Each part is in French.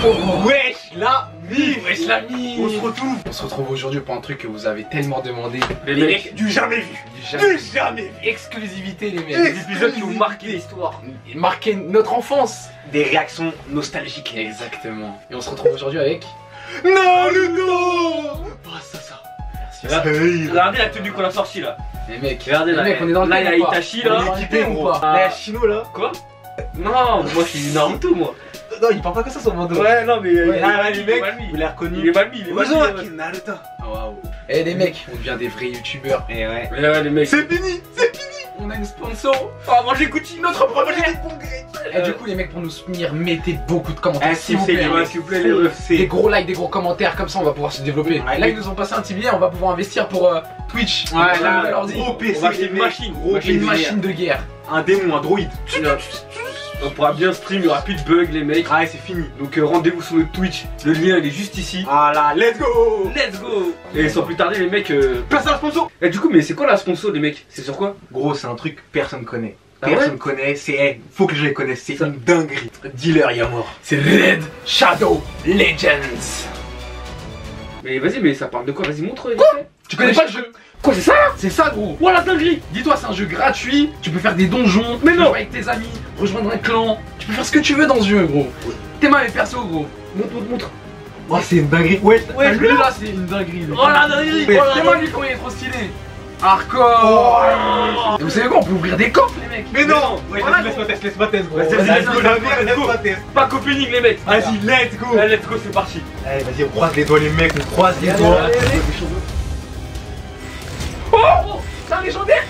Wesh la mif. Wesh la mif. On se retrouve aujourd'hui pour un truc que vous avez tellement demandé. Les mecs, du jamais vu. Du jamais vu. Exclusivité les mecs. des épisodes qui ont marqué l'histoire. Marqué notre enfance. Des réactions nostalgiques. Exactement. Et on se retrouve aujourd'hui avec Naruto. Ah ça. Regardez la tenue qu'on a sortie là. Les mecs, Regardez là. les mecs, on est dans le là, il y a thème ou pas? Itachi là. On est équipé ou pas? Ah. Là, il y a Shino là. Quoi? Non, moi je suis Naruto moi. Non, il parle pas comme ça son bandeau. Ouais, non, mais Ouais, les mecs, vous l'avez reconnu. il est mal mis, il est mal mis. Naruto. Waouh. Eh les mecs, on devient des vrais youtubeurs. Et ouais. Ouais, les mecs. C'est fini. On a une sponsor. Oh, manger Gucci, notre Manger des congrès. Et du coup les mecs, pour nous soutenir, mettez beaucoup de commentaires. S'il vous plaît, les refs, des gros likes, des gros commentaires, comme ça on va pouvoir se développer. Ouais, là ils nous ont passé un petit billet, on va pouvoir investir pour Twitch. Ouais, là, gros PC, on va acheter une machine, une machine de guerre. Un démon, un droïde. On pourra bien stream, il n'y aura plus de bugs les mecs. Ah c'est fini. Donc rendez-vous sur notre Twitch, le lien il est juste ici. Voilà, let's go. Let's go. Et sans plus tarder les mecs, place à la sponsor. Et du coup, mais c'est quoi la sponsor les mecs? C'est sur quoi? Gros, c'est un truc que personne connaît. Ah Personne connaît, c'est. Faut que je les connaisse, c'est une dinguerie. Dealer Yamor. C'est Red Shadow Legends. Mais vas-y, mais ça parle de quoi? Vas-y, montre. Tu connais pas le jeu? Quoi, c'est ça? C'est ça gros. Voilà dinguerie. Dis-toi, c'est un jeu gratuit, tu peux faire des donjons, Mais tu peux non. jouer avec tes amis, rejoindre un clan, tu peux faire ce que tu veux dans ce jeu gros. T'es mal les persos gros. Montre. Oh, c'est une dinguerie. Ouais, Ouais, Lui là c'est une dinguerie. Oh la dinguerie. Mais Oh la c'est moi lui quand il est trop stylé. Hardcore. Et vous savez quoi, on peut ouvrir des coffres les mecs. Mais non. laisse-moi test, gros. Vas-y, Laisse-moi test. Pas opening les mecs. Vas-y, let's go. Allez, let's go, c'est parti. Allez, vas-y, on croise les doigts, les mecs, on croise les Allez, doigts. allez, allez. Oh, c'est un légendaire.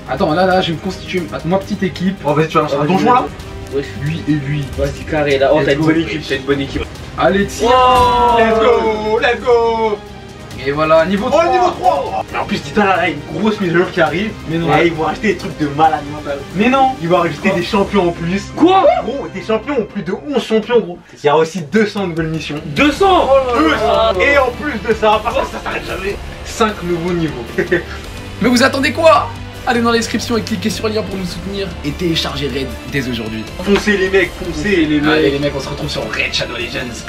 Attends, là, je vais me constituer moi petite équipe. Oh, vas-y, tu vas lancer un donjon là. Lui et lui. Vas-y, carré là. Oh, t'as une bonne équipe, Allez, tiens. Let's go. Et voilà, niveau 3. Niveau 3. En plus, dis-toi là, une grosse mise à jour qui arrive. Mais non. Ils vont acheter des trucs de malade mental. Mais non. Ils vont rajouter des champions en plus. Quoi? Gros, des champions, plus de 11 champions, gros. Il y a aussi 200 nouvelles missions. 200. Et en plus de ça, parce que ça s'arrête jamais, 5 nouveaux niveaux. Mais vous attendez quoi? Allez dans la description et cliquez sur le lien pour nous soutenir et téléchargez Red dès aujourd'hui. Foncez les mecs, foncez les mecs. Allez les mecs, on se retrouve sur Red Shadow Legends.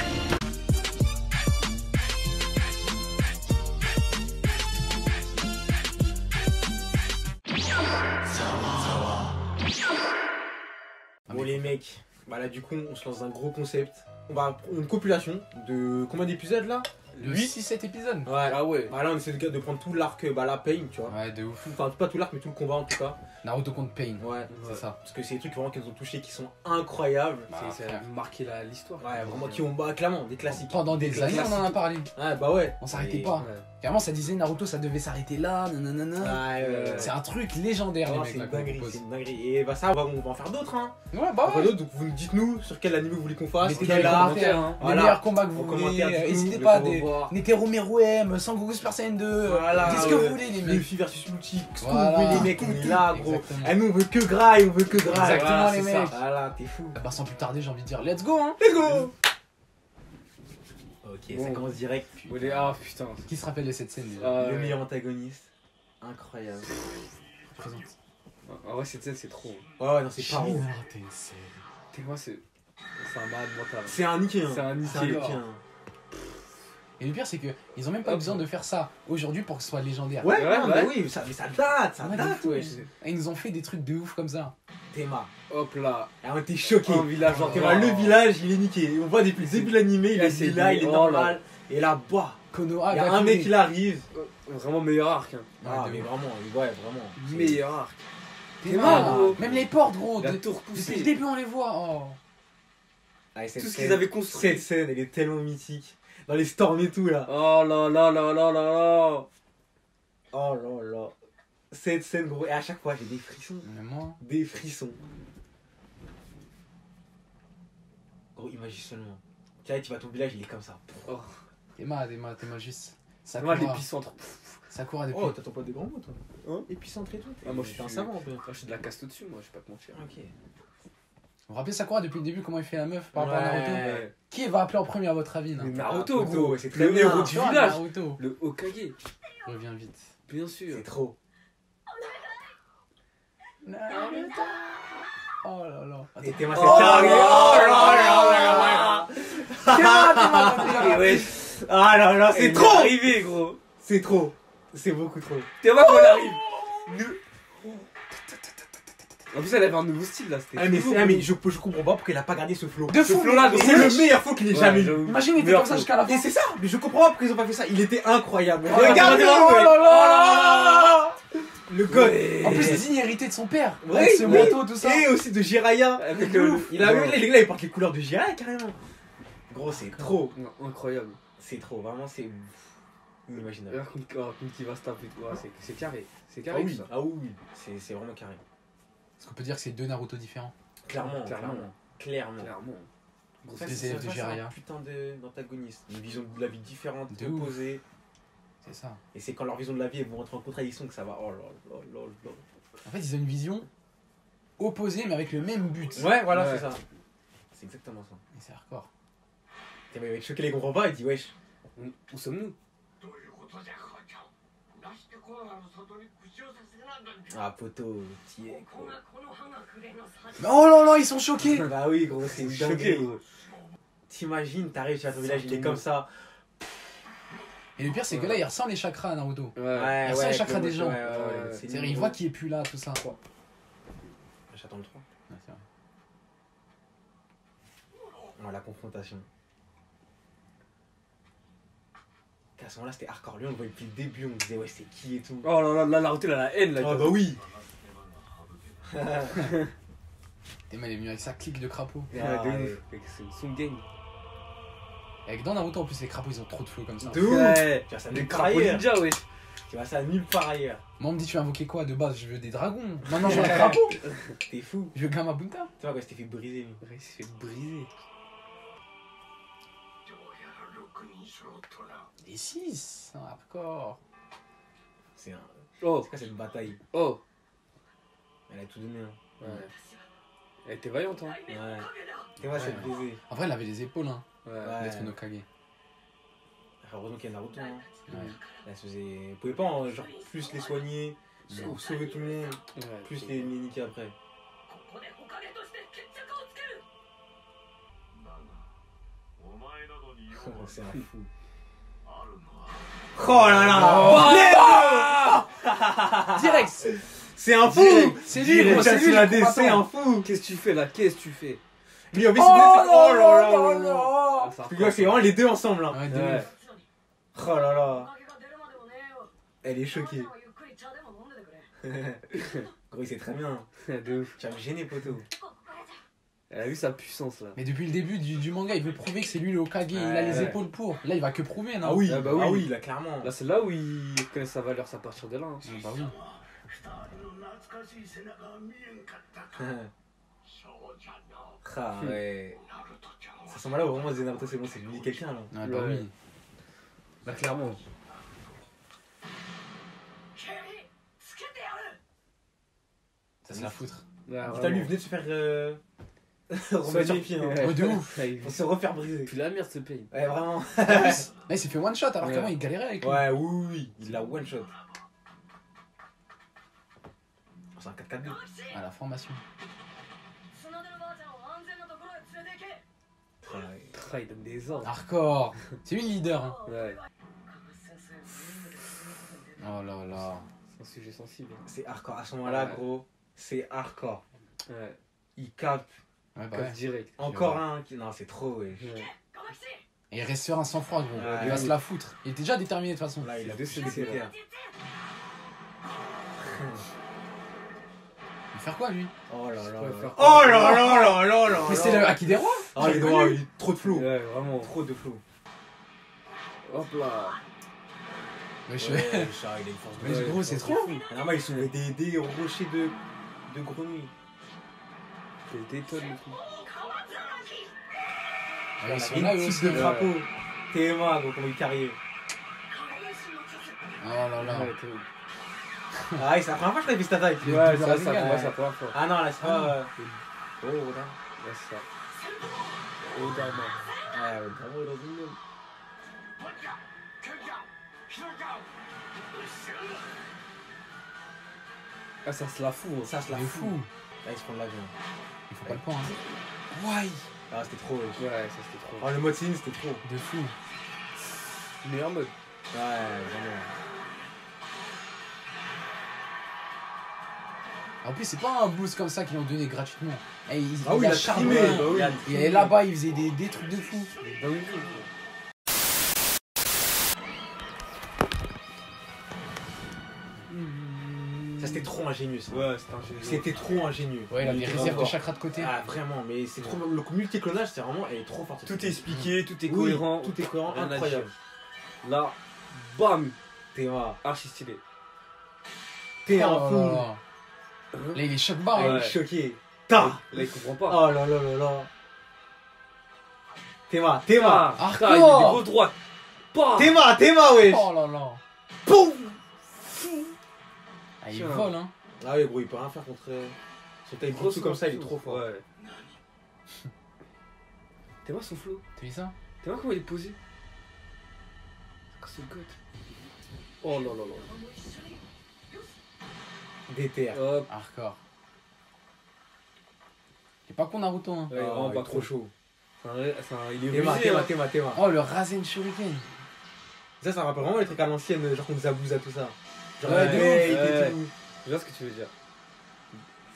Bon les mecs, bah là du coup on se lance dans un gros concept. On va prendre une compilation de combien d'épisodes là? 8-6-7 épisodes. Ouais. Ah ouais. Bah là on essaie de prendre tout l'arc, bah la Pain tu vois. Ouais, de ouf. Enfin pas tout l'arc mais tout le combat en tout cas. Naruto contre Pain. Ouais, c'est ça. Parce que c'est des trucs vraiment qui nous ont touchés qui sont incroyables. Bah, C'est frère. marqué l'histoire. Ouais, vraiment qui ont bah clairement des classiques. Pendant des années, on en a parlé. Ouais, bah ouais. On s'arrêtait Et- pas. Carrément, ça disait Naruto, ça devait s'arrêter là, nanana. Ouais, C'est un truc légendaire, Non, les c'est mecs, une là, qu'on dinguerie, propose. c'est une dinguerie. Et bah ça, on va en faire d'autres hein. Ouais, On bah va en faire ouais. d'autres, donc vous dites-nous sur quel anime vous voulez qu'on fasse, Mettez quel dans les arc. commentaires, hein. les Voilà. meilleurs combats que vous En voulez. commentaire, dites-nous, N'hésitez le pas, qu'on des revoit. Netero Meruem, Sangoku Super Saiyan 2. Voilà, Dites ce que vous voulez, les mecs. Luffy versus Lucci, ce que Voilà. vous voulez les mecs, on est là gros. Exactement. Eh nous on veut que graille, on veut que graille. Exactement, Voilà, les c'est ça. mecs. Voilà, t'es fou. Bah, sans plus tarder, j'ai envie de dire let's go, hein. Let's go. Ok, ça Bon. commence direct. Ah putain. Qui se rappelle de cette scène déjà? Ah, Le ouais. meilleur antagoniste. Incroyable. Présente. Ah ouais, cette scène c'est trop. Ouais, non, c'est pas ouf. T'es moi, c'est un malade mental. C'est un niqué, hein. C'est un niqué. C'est un niqué, hein. Et le pire, c'est que ils ont même pas besoin de faire ça aujourd'hui pour que ce soit légendaire. Ouais, Ouais, non, ouais. mais oui, mais ça date, ça Ouais, date, de fou. ouais. Et ils nous ont fait des trucs de ouf comme ça. Théma. Hop là. Et on était choqués. Un village en Théma, le village, il est niqué. On voit depuis le début de l'animé, il Là, est c'est là, il est oh normal. Et là, bah, Konoha, il y a un mec qui arrive. Vraiment meilleur arc. Hein. Ah, de mais ouf. vraiment, ouais, vraiment. Meilleur arc. Théma, gros. même les portes, gros. La de- tour Depuis le poussée. début, on les voit. Oh. Ah, et cette Tout ce scène- qu'ils avaient construit. Cette scène, elle est tellement mythique. Dans les storms et tout, là. Oh là là là là là là. Oh là là. Cette scène, gros. Et à chaque fois, j'ai des frissons. Mais moi, Des frissons. Gros, imagine seulement. Tu vois, tu vas à ton village, il est comme ça. Oh. Théma juste. Ça Moi, court. l'épicentre. Ça court depuis. Oh, t'attends pas des grands mots, toi. Hein Épicentre et tout. Ah, moi, je T'es un suis- savant, un peu. Moi, je suis de la casse au-dessus, moi, je vais pas te mentir. Ok. Vous vous rappelez Sakura depuis le début, comment il fait la meuf par rapport à Naruto? Ouais. Qui va appeler en premier à votre avis là? Mais Naruto, Naruto, gros. c'est très Le bien. héros du Tu vois, village. Naruto. Le Hokage. Reviens vite. Bien sûr. C'est trop. Naruto. Oh là là. Et Théma, c'est Oh carré. là là. Ouais. Ah là là, c'est Il est trop. arrivé, gros. C'est trop. C'est beaucoup trop. T'es vois qu'on arrive. En plus, elle avait un nouveau style là. C'était Ah mais, nouveau, je comprends pas pourquoi il a pas gardé ce flow. De fou, flow-là, mais- de C'est le meilleur flow qu'il ait jamais eu. j'avoue. Imagine, il était Meilleur comme ça flow. jusqu'à la fin. Et c'est ça, mais je comprends pas pourquoi ils ont pas fait ça. Il était incroyable. Oh là Regardez, là, oh là là. le god. En plus, digne hérité de son père. Ouais, Avec ce oui. manteau, tout ça. Et aussi de Jiraya. Avec De le- ouf. Il a Ouais. vu les gars, ils portent les couleurs de Jiraya carrément. Gros, c'est trop. Non, incroyable. C'est trop, vraiment, c'est inimaginable. Regarde comme qui va se taper. Ouais, c'est carré. C'est Ah carré oui, tout ça. ah oui, oui. C'est vraiment carré. Est-ce qu'on peut dire que c'est deux Naruto différents? Clairement, Clairement. clairement. Clairement. Gros, C'est c'est- des élèves de Jiraiya. un putain d'antagoniste. Une vision de la vie différente, De ouf. opposée. C'est ça. Et c'est quand leur vision de la vie elles vont rentrer en contradiction que ça va. Oh là là là là. En fait, ils ont une vision opposée, mais avec le même but. Ouais, voilà, Ouais. c'est ça. C'est exactement ça. Et c'est hardcore. Tiens, mais le mec choqué les comprend pas, il dit wesh. Où sommes-nous? Ah, poteau, t'y es, gros. Oh là là, ils sont choqués. Bah oui, gros, c'est une Choqué, dinguerie. gros. T'imagines, t'arrives sur ton village, il est comme ça. Et le pire, c'est que là, il ressent les chakras à Naruto. Ouais. Il ressent les chakras des gens. Ouais, ouais, ouais. C'est-à-dire, il voit qui est plus là, tout ça. J'attends le 3. Ouais, c'est vrai. Oh, la confrontation. À ce moment-là, c'était hardcore. Lui, on le voyait depuis le début, on disait, ouais, c'est qui et tout. Oh là là, là, Naruto, il a la haine là. Ah, bah oui! Théma, il est venu avec sa clique de crapauds. Ouais, Ah, de ouais. ouf. C'est son gang. Et avec dans Naruto, en plus, les crapauds, ils ont trop de flow comme ça. De ouf! Ouais. Tu vois ça Des nulle part crapauds ailleurs. ninja, ouais. Tu vois ça nulle part ailleurs. Moi, on me dit, tu veux invoquer quoi de base? Je veux des dragons. Maintenant, je veux un crapaud. T'es fou. Je veux Gamabunta. Tu vois, quoi, c'était fait briser, lui. Ouais, il s'est fait briser. Des 6. Hardcore. C'est un... Oh, C'est quoi cette bataille? oh. Elle a tout donné, hein. Ouais. Elle était vaillante, hein. Ouais. Et moi, c'est Ouais. brisé. En vrai, elle avait les épaules, hein. Ouais. Ouais. D'être no Kage. Heureusement qu'il y a Naruto, hein. Ouais. Elle se faisait... Vous pouvez pas, hein, genre, plus les soigner, sauver tout le monde, Ouais. plus les niquer après. C'est un fou. Oh là là! Direct. C'est un fou! Direct. C'est lui, Direct. gros, c'est lui, le Persuadé, combattant. c'est un fou! Qu'est-ce que tu fais là? Qu'est-ce que tu fais? Lui, en fait, Oh c'est... là Oh là là là! là. Ah, ça Parce que, ouais, c'est vraiment les deux ensemble, là. Ouais, de Ouais. ouf. Oh là là! Elle est choquée. Gros, il sait très bien. De ouf. Tu vas me gêner, poteau. Elle a vu sa puissance là. Mais depuis le début du manga, il veut prouver que c'est lui le Hokage, il a les Ouais. épaules pour. Là, il va que prouver, non? Ah oui, Ah bah oui. ah oui, là, clairement. Là, c'est là où il reconnaît sa valeur, c'est à partir de là. Hein. Bah oui. Ah ouais. Ça sent là où vraiment c'est Naruto, c'est bon, c'est devenu quelqu'un là. Ouais, bah Ouais. oui. Bah, clairement. Ça se la foutre. Ouais, Putain, lui, il venait de se faire remettre sur pied, hein. Ouais. Oh, de ouf. Ouais, il- Pour se refaire briser. Puis la merde se paye. Ouais, vraiment. Là, il s'est fait one shot alors Ouais. qu'avant, il galérait avec lui. Ouais, oui, oui, il l'a one shot. C'est un 4-4-2. À la formation. Ouais. Ah, il donne des ordres. Hardcore. C'est lui le leader. Hein. Ouais, Oh là là. c'est un sujet sensible. C'est hardcore. À ce moment-là, Ouais. gros, c'est hardcore. Ouais, Il capte. Ouais, bah comme ouais. direct. Encore un qui. Non, c'est trop, ouais. Ouais. Et il reste serein sans froid, gros. Ouais. Il va se la foutre. Il était déjà déterminé de toute façon. Là, il a Deux poussé CDC, les terres. Il va faire quoi, lui? Oh là là. Ouais, là. faire- Oh là là là là là. Mais c'est le Haki des rois? Ah, les droits, il est trop de flow. Ouais, vraiment. Trop de flow. Hop là. Wesh, Ouais, ça, il a une force de Mais Ouais, gros, c'est trop. Normal, ils sont des rochers de grenouilles. C'est des tonnes de trucs. Ouais, ils sont Une là, eux petite aussi. de Ouais. crapaud. TMA, gros, comment il carrière. Oh là là. Ouais, terrible. Ah, c'est la première fois que je l'ai fait cette attaque. Le Ouais, double ça, Rasengan, ouais, ouais. c'est la première fois. Ah non, là, c'est pas. Oh, là. Ouais, c'est ça. Oh, Dharma. Ouais, bravo, dans une même. Ah, ça se la fout. Hein. Ça se la Il est fout. fou. Là, il se prend de l'avion. Il faut pas le prendre. Hein. Ouais. Ah, c'était trop. Ouais, ça c'était trop. Oh, le mode Céline, c'était trop. De fou. Meilleur mode. Ouais, vraiment. En plus, c'est pas un boost comme ça qu'ils l'ont donné gratuitement. Eh, Ah oui, il a charmé. trimé. Bah oui. Et là-bas, il faisait des trucs de fou. Bah oui. Ça, c'était trop ingénieux, ça. Ouais, c'était ingénieux. C'était trop ingénieux. Ouais, il a Il des était réserves de fort. chakra de côté. Ah, vraiment, mais c'est trop. Le multiclonage, c'est vraiment. Elle est trop forte. Tout est expliqué, tout est Oui, cohérent. tout est cohérent, Rien à incroyable. dire. Là, bam, Théma. archi stylé. T'es Oh un là fou. là. Là, il est choc barre. Ah, il Ouais. est choqué. Ta. Là, il comprend pas. Oh là là là là. Théma, Théma. Ah, Hardcore. il est gauche droite. Pas. Théma, Théma, wesh. Oh là là. Pouf. Ah, il Tiens. vole, hein. Ah oui, gros, il peut rien faire contre. Son taille Gros comme ça, il est trop fort. Ouais. T'es voir son flow? T'as vu ça? T'es voir comment il est posé? C'est good. Oh là là là. Déter. Hop. Hardcore. C'est pas con Naruto, hein. Ouais, Ah, vraiment il pas est trop. chaud. Il est Théma, rusé, Théma, hein. Théma, Théma. Oh, le Rasen Shuriken. Ça me rappelle vraiment les trucs à l'ancienne, genre contre Zabuza, tout ça. Genre, Ouais, de ouais, ouf, ouais. tout. Je vois ce que tu veux dire.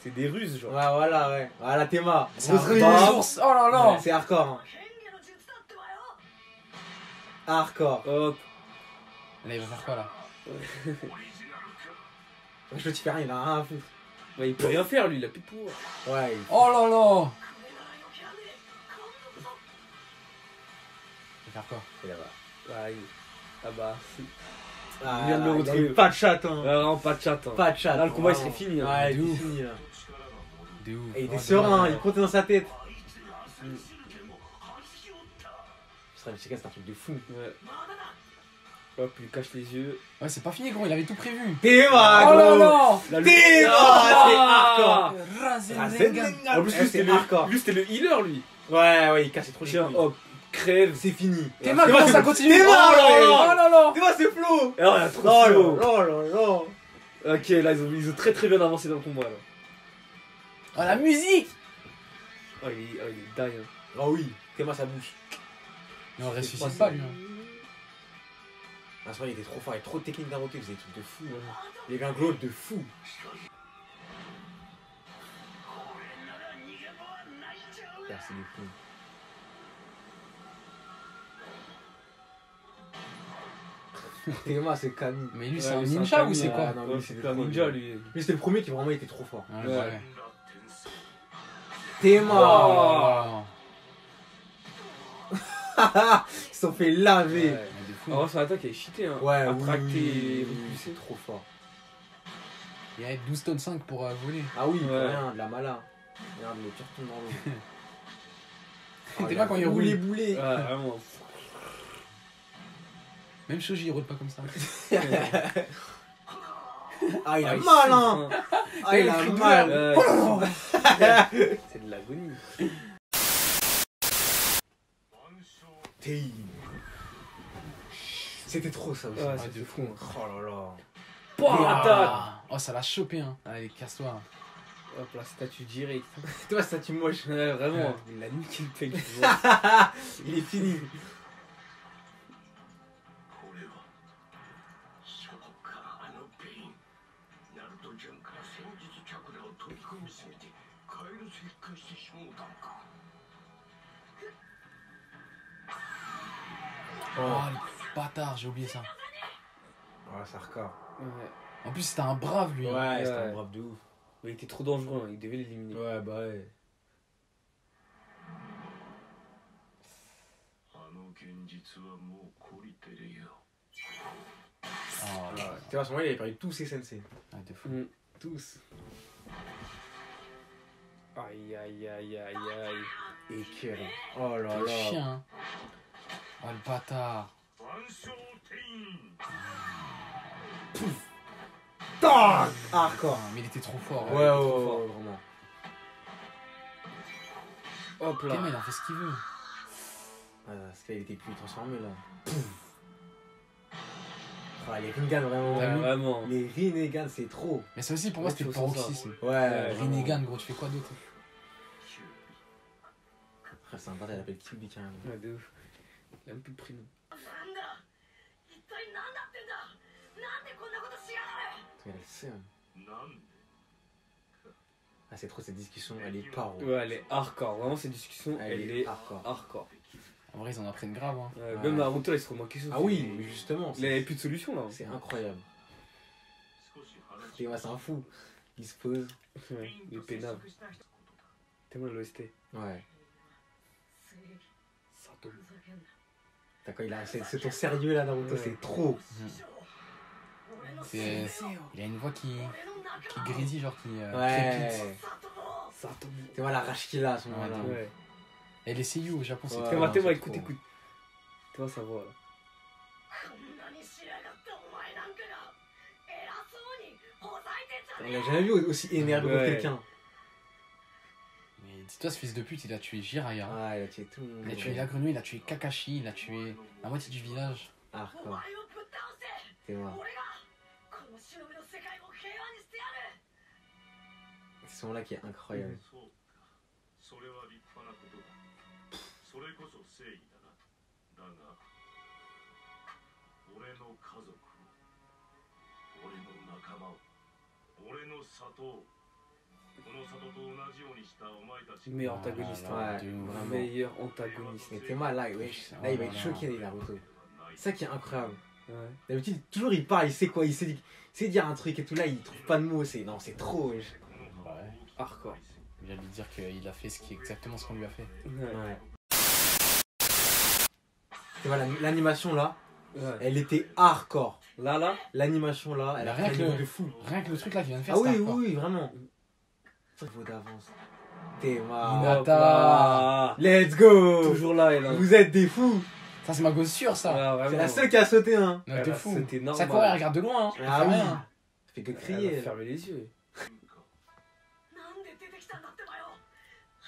C'est des ruses, genre. Ouais, voilà, ouais. Voilà, Théma. C'est un Grosse peu de ruse. source. Oh là là. C'est hardcore. Hein. Hardcore. Hop. Là, il va faire quoi, là? Je te fais rien, il a rien à foutre. Ouais, il peut rien faire, lui, il a plus de pouvoir. Ouais. Oh là là. Il va faire quoi? Il a Ah, ah bah. Ah, Il vient de le il a retrouver. eu pas de chat, hein. Vraiment pas de chat. Hein. Pas de chat. Là, le combat, il vraiment. serait fini. Hein. Ouais, il De est ouf. fini, là. De ouf. Et il était Oh, serein, dommage. il comptait dans sa tête. C'est un truc de fou. Ouais. Hop, il lui cache les yeux. Ouais, c'est pas fini, gros, il avait tout prévu. Théma, Oh là gros. là. Là, lui- Théma, c'est hardcore. Rasen Rasen Rengan. Rengan. En plus, Eh, lui, c'est c'était hardcore. lui, c'était le healer, lui. Ouais, ouais, il cassait trop les Tiens, couilles. hop, crève. C'est fini. Théma, Théma, comment ça c'est- continue? Théma, Oh là ouais. là. Oh là là. Théma, c'est flow. Oh, il a trop Oh slow. là là là. Ok, là, ils ont très très bien avancé dans le combat, là. Oh, la musique. Oh, il est dingue. Hein. Ah oui, Théma, ça bouge. Mais on C'est ressuscite pas pas, lui. ça. hein. Ah, c'est vrai, il était trop fort, il avait trop de technique Naruto, il faisait des trucs de fou. Hein. Il avait un glow de fou. Ah, c'est des fous. Théma, c'est Kami. Mais lui, Ouais, c'est un lui, c'est un ninja ou Kami, c'est Ah, quoi? non, Ouais, lui, c'est c'était un trop ninja, bien. lui. Lui, c'était le premier qui vraiment était trop fort. Ouais, Ouais. ouais. Théma. Oh. Ils se sont fait laver. Ouais. Mais de fou. Alors, son attaque, elle est cheatée. Hein. Ouais, Attracté oui, et oui, repoussé. c'est trop fort. Il y a 12 tonnes 5 pour voler. Ah oui, Ouais. rien, de la mala. Regarde, le tir tombe dans l'eau. T'es pas quand il roule. les boulets. Ouais, vraiment. Même Shoji, il roule pas comme ça. Ah, il a Ah, mal, hein. souffre, hein. Ah, il a le cri de mal. Ouais, c'est de l'agonie. C'était trop ça aussi. Ouais, Ouais, c'est de fou. Oh là là. Patate. Ah. Oh, ça l'a chopé, hein. Allez, casse-toi. Hop, la statue direct. Toi, ça tu moche. Ouais, vraiment. Ouais. Il a niqué le pec. Il est fini. Oh, le bâtard, j'ai oublié ça. Ouais, ça record. Ouais. En plus, c'était un brave, lui. hein. Ouais, c'était Ouais. un brave de ouf. Mais il était trop dangereux, hein. Il devait l'éliminer. Ouais, bah ouais. Oh, là. Tu vois, à ce moment, il avait perdu tous ses sensei. Ouais, de fou. Mm. Tous. Aïe aïe aïe aïe aïe. Et quel. Oh là Quel là. chien. hein. Oh, le bâtard. Tac. Hardcore. Ah, mais il était trop fort. Ouais, ouais, hein. ouais, ouais, vraiment. Hop là. Théma, il en fait ce qu'il veut. Ah, parce qu'il était plus transformé là. Ah, les Rinnegan, vraiment. T'as vu Vraiment. Les Rinnegan, c'est trop. Mais ça aussi, pour moi, Ouais, c'était le tu ressens ça. paroxysme. Ouais. Rinnegan, gros, tu fais quoi d'autre? Frère, c'est un bâtard, il appelle Kyuubi carrément. Ouais, de ouf. Il a un peu de prénom. Elle le sait. Ah, c'est trop cette discussion, elle est paro. Ouais, elle est hardcore. Vraiment, cette discussion, elle est hardcore. hardcore. En vrai, ils en apprennent grave. Hein. Ouais, Ouais. Même Naruto, là, il se remarque sur Ah oui, mais justement. Il avait plus de solution là. C'est incroyable. Et ouais, c'est un fou. Il se pose. Ouais, il est pénable. Tellement l'OST. Ouais. Sato. T'as quoi, c'est ton sérieux là, Naruto, Ouais. c'est trop. C'est... Il a une voix qui grésille, genre qui crépite. Ouais. Sato. Tu vois la rage qu'il a à ce moment-là. Ouais. Ouais. Et les seiyuu au Japon, c'est Ouais. très Théma, bien. Théma, c'est écoute, trop. écoute. Tu vois sa voix là. On l'a jamais vu aussi énervé contre Ouais. quelqu'un. Mais dis-toi, ce fils de pute, il a tué Jiraiya. Ah, il a tué tout le monde. Il a tué la grenouille, il a tué Kakashi, il a tué la moitié du village. Hardcore. T'es mort. C'est ce moment-là qui est incroyable. それは立派なことだ。それこそ正義だな。だが、俺の家族を、俺の仲間を、俺の里を、この里と同じようにしたお前たち。 Meilleur antagoniste. Ah, Ouais, de ouf. vraiment. Meilleur antagoniste. Mais Théma là, ouais, là il va être choqué les Naruto. C'est ça qui est incroyable. Ouais. D'habitude, toujours il parle, il sait quoi, il sait dire un truc et tout là, il trouve pas de mots, c'est non, c'est trop. Ouais. Hardcore. Il vient de lui dire qu'il a fait exactement ce qu'on lui a fait. Ouais. Ouais. Tu vois l'animation là, Ouais. elle était hardcore. Là. L'animation là, elle a Rien fait que un le- niveau de fou. Rien que le truc là qu'il vient de faire, Ah c'était oui, hardcore. oui, vraiment. Ça vaut d'avance. Théma. Hinata. Ah, Let's go. toujours là, elle. Vous êtes des fous. Ça, c'est ma gosse sûre, ça. Ouais, vraiment. C'est la seule qui a sauté, hein. Non, Elle t'es a fou. sauté normal. Ça courait, elle regarde de loin. Hein. Elle Ah fait oui. rien. Fait que Elle crier. a fermé les yeux.